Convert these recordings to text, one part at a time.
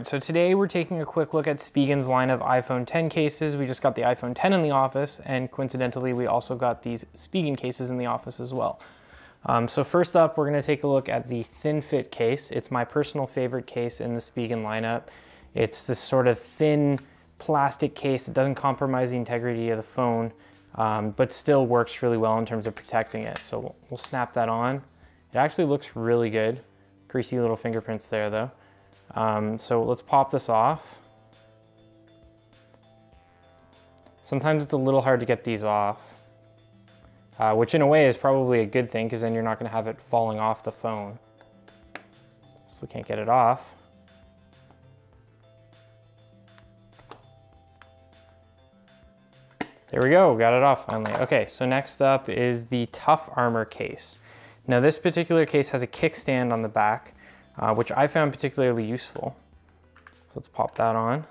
right, so today we're taking a quick look at Spigen's line of iPhone 10 cases. We just got the iPhone 10 in the office, and coincidentally, we also got these Spigen cases in the office as well. So first up, we're gonna take a look at the thin fit case. It's my personal favorite case in the Spigen lineup. It's this sort of thin plastic case. It doesn't compromise the integrity of the phone, but still works really well in terms of protecting it. So we'll snap that on. It actually looks really good. Greasy little fingerprints there though. So let's pop this off. Sometimes it's a little hard to get these off, which in a way is probably a good thing because then you're not going to have it falling off the phone. Still can't get it off. There we go, got it off finally. Okay, so next up is the Tough Armour case. Now this particular case has a kickstand on the back, which I found particularly useful. So let's pop that on.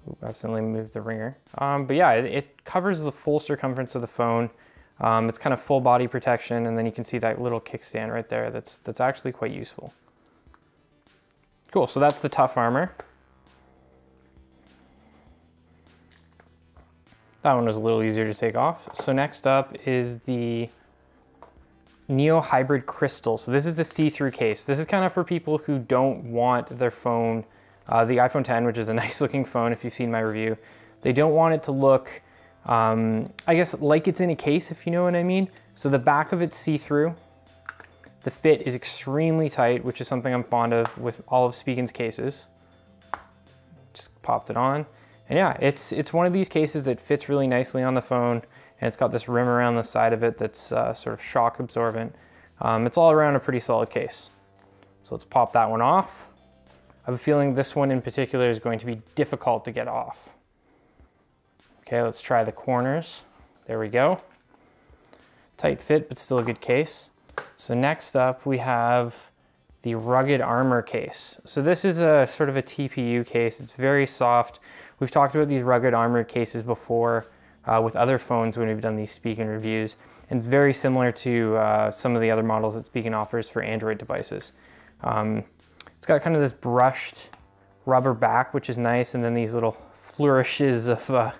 Ooh, accidentally moved the ringer. But yeah, it covers the full circumference of the phone. It's kind of full body protection, and then you can see that little kickstand right there. That's actually quite useful. Cool, so that's the Tough Armour. That one was a little easier to take off. So next up is the Neo Hybrid Crystal. So this is a see-through case. This is kind of for people who don't want their phone, the iPhone 10, which is a nice looking phone if you've seen my review. They don't want it to look, I guess, like it's in a case, if you know what I mean. So the back of it's see-through. The fit is extremely tight, which is something I'm fond of with all of Spigen's cases. Just popped it on. And yeah, it's one of these cases that fits really nicely on the phone, and it's got this rim around the side of it that's sort of shock absorbent. It's all around a pretty solid case. So let's pop that one off. I have a feeling this one in particular is going to be difficult to get off. Okay, let's try the corners. There we go. Tight fit, but still a good case. So next up we have the Rugged Armour case. So this is a sort of a TPU case. It's very soft. We've talked about these Rugged Armour cases before with other phones when we've done these Spigen reviews, and it's very similar to some of the other models that Spigen offers for Android devices. It's got kind of this brushed rubber back, which is nice, and then these little flourishes of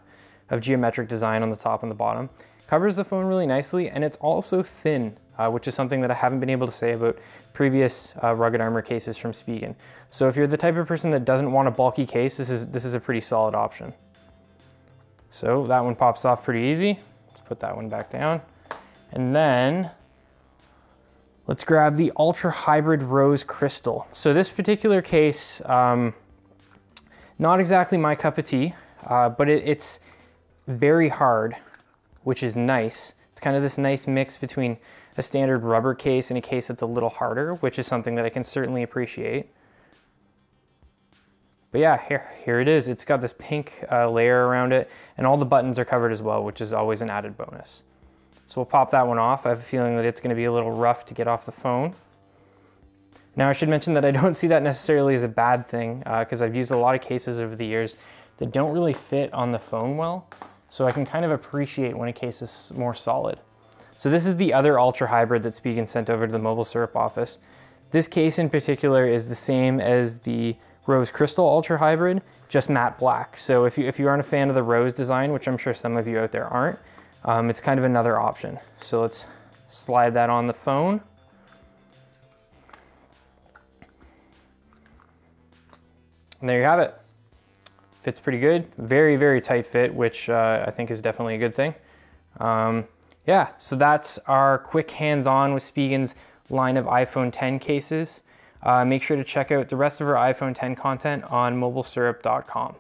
geometric design on the top and the bottom. Covers the phone really nicely, and it's also thin, which is something that I haven't been able to say about previous Rugged Armour cases from Spigen. So if you're the type of person that doesn't want a bulky case, this is a pretty solid option. So that one pops off pretty easy. Let's put that one back down. And then let's grab the Ultra Hybrid Rose Crystal. So this particular case, not exactly my cup of tea, but it's very hard, which is nice. It's kind of this nice mix between a standard rubber case and a case that's a little harder, which is something that I can certainly appreciate. But yeah, here it is. It's got this pink layer around it, and all the buttons are covered as well, which is always an added bonus. So we'll pop that one off. I have a feeling that it's going to be a little rough to get off the phone. Now I should mention that I don't see that necessarily as a bad thing, because I've used a lot of cases over the years that don't really fit on the phone well, so I can kind of appreciate when a case is more solid. So this is the other Ultra Hybrid that Spigen sent over to the MobileSyrup office. This case in particular is the same as the Rose Crystal Ultra Hybrid, just matte black. So if you aren't a fan of the rose design, which I'm sure some of you out there aren't, it's kind of another option. So let's slide that on the phone. And there you have it. Fits pretty good. Very, very tight fit, which I think is definitely a good thing. Yeah, so that's our quick hands-on with Spigen's line of iPhone 10 cases. Make sure to check out the rest of our iPhone 10 content on MobileSyrup.com.